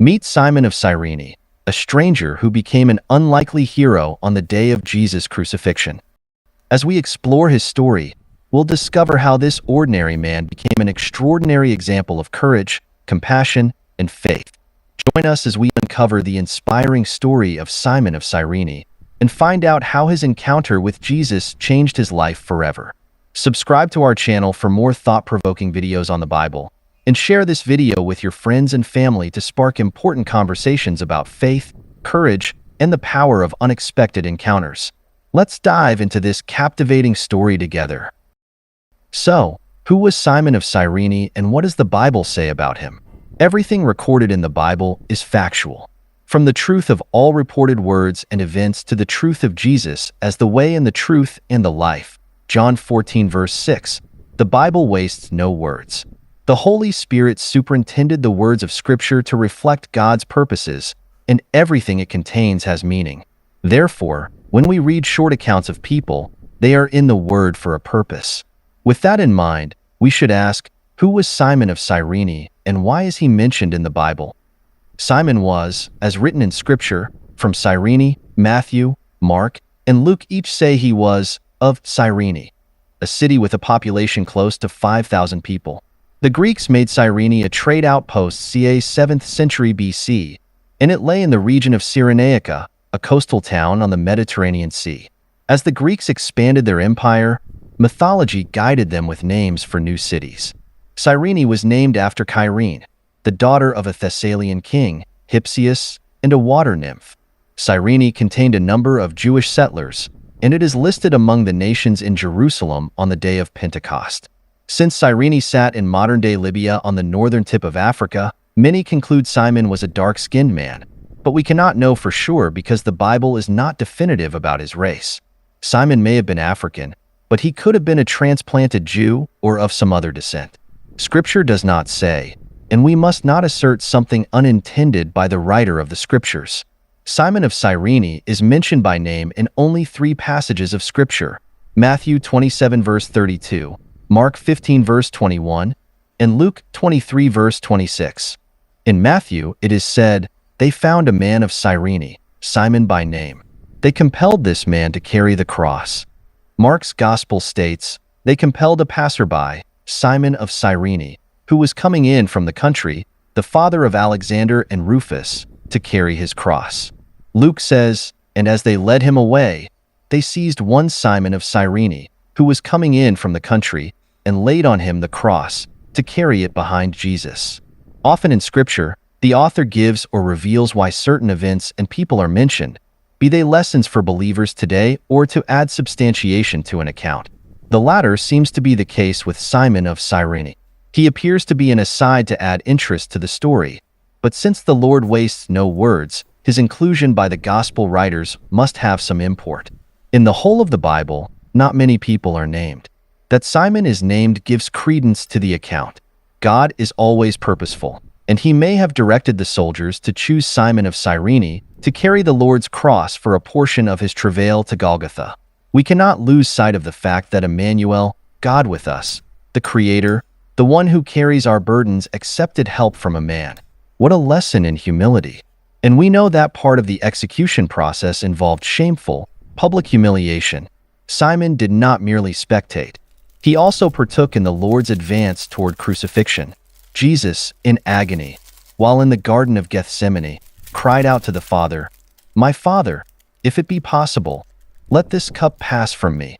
Meet Simon of Cyrene, a stranger who became an unlikely hero on the day of Jesus' crucifixion. As we explore his story, we'll discover how this ordinary man became an extraordinary example of courage, compassion, and faith. Join us as we uncover the inspiring story of Simon of Cyrene and find out how his encounter with Jesus changed his life forever. Subscribe to our channel for more thought-provoking videos on the Bible, and share this video with your friends and family to spark important conversations about faith, courage, and the power of unexpected encounters. Let's dive into this captivating story together. So, who was Simon of Cyrene and what does the Bible say about him? Everything recorded in the Bible is factual. From the truth of all reported words and events to the truth of Jesus as the way and the truth and the life. John 14 verse 6. The Bible wastes no words. The Holy Spirit superintended the words of Scripture to reflect God's purposes, and everything it contains has meaning. Therefore, when we read short accounts of people, they are in the Word for a purpose. With that in mind, we should ask, who was Simon of Cyrene, and why is he mentioned in the Bible? Simon was, as written in Scripture, from Cyrene. Matthew, Mark, and Luke each say he was of Cyrene, a city with a population close to 5,000 people. The Greeks made Cyrene a trade outpost ca 7th century BC, and it lay in the region of Cyrenaica, a coastal town on the Mediterranean Sea. As the Greeks expanded their empire, mythology guided them with names for new cities. Cyrene was named after Cyrene, the daughter of a Thessalian king, Hypsias, and a water nymph. Cyrene contained a number of Jewish settlers, and it is listed among the nations in Jerusalem on the day of Pentecost. Since Cyrene sat in modern-day Libya on the northern tip of Africa, many conclude Simon was a dark-skinned man, but we cannot know for sure because the Bible is not definitive about his race. Simon may have been African, but he could have been a transplanted Jew or of some other descent. Scripture does not say, and we must not assert something unintended by the writer of the Scriptures. Simon of Cyrene is mentioned by name in only 3 passages of Scripture: Matthew 27 verse 32, Mark 15 verse 21, and Luke 23 verse 26. In Matthew, it is said, "They found a man of Cyrene, Simon by name. They compelled this man to carry the cross." Mark's Gospel states, "They compelled a passerby, Simon of Cyrene, who was coming in from the country, the father of Alexander and Rufus, to carry his cross." Luke says, "And as they led him away, they seized one Simon of Cyrene, who was coming in from the country, and laid on him the cross, to carry it behind Jesus." Often in Scripture, the author gives or reveals why certain events and people are mentioned, be they lessons for believers today or to add substantiation to an account. The latter seems to be the case with Simon of Cyrene. He appears to be an aside to add interest to the story, but since the Lord wastes no words, his inclusion by the Gospel writers must have some import. In the whole of the Bible, not many people are named. That Simon is named gives credence to the account. God is always purposeful, and he may have directed the soldiers to choose Simon of Cyrene to carry the Lord's cross for a portion of his travail to Golgotha. We cannot lose sight of the fact that Emmanuel, God with us, the Creator, the one who carries our burdens, accepted help from a man. What a lesson in humility. And we know that part of the execution process involved shameful, public humiliation. Simon did not merely spectate. He also partook in the Lord's advance toward crucifixion. Jesus, in agony, while in the Garden of Gethsemane, cried out to the Father, "My Father, if it be possible, let this cup pass from me.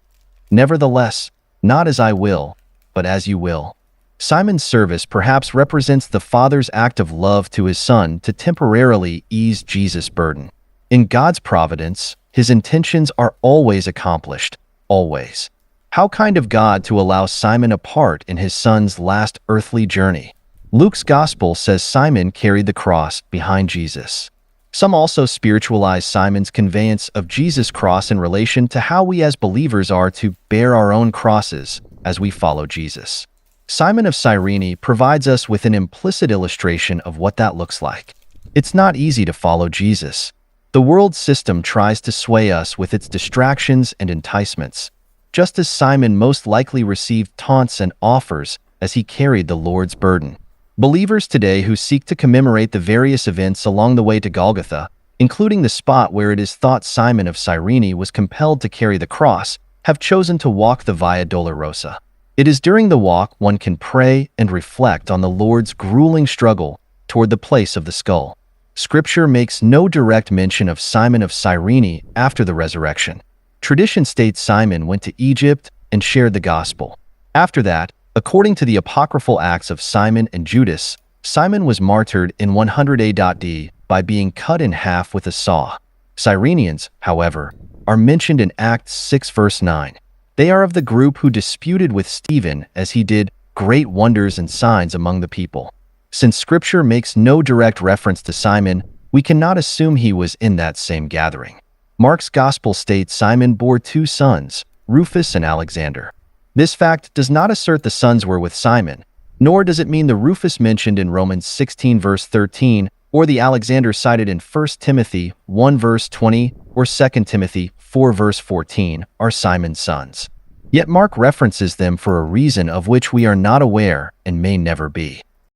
Nevertheless, not as I will, but as you will." Simon's service perhaps represents the Father's act of love to his Son to temporarily ease Jesus' burden. In God's providence, his intentions are always accomplished, always. How kind of God to allow Simon a part in his Son's last earthly journey. Luke's Gospel says Simon carried the cross behind Jesus. Some also spiritualize Simon's conveyance of Jesus' cross in relation to how we as believers are to bear our own crosses as we follow Jesus. Simon of Cyrene provides us with an implicit illustration of what that looks like. It's not easy to follow Jesus. The world system tries to sway us with its distractions and enticements, just as Simon most likely received taunts and offers as he carried the Lord's burden. Believers today who seek to commemorate the various events along the way to Golgotha, including the spot where it is thought Simon of Cyrene was compelled to carry the cross, have chosen to walk the Via Dolorosa. It is during the walk one can pray and reflect on the Lord's grueling struggle toward the place of the skull. Scripture makes no direct mention of Simon of Cyrene after the resurrection. Tradition states Simon went to Egypt and shared the gospel. After that, according to the apocryphal Acts of Simon and Judas, Simon was martyred in 100 AD by being cut in half with a saw. Cyrenians, however, are mentioned in Acts 6 verse 9. They are of the group who disputed with Stephen as he did great wonders and signs among the people. Since Scripture makes no direct reference to Simon, we cannot assume he was in that same gathering. Mark's Gospel states Simon bore two sons, Rufus and Alexander. This fact does not assert the sons were with Simon, nor does it mean the Rufus mentioned in Romans 16 verse 13 or the Alexander cited in 1 Timothy 1 verse 20 or 2 Timothy 4 verse 14 are Simon's sons. Yet Mark references them for a reason of which we are not aware and may never be.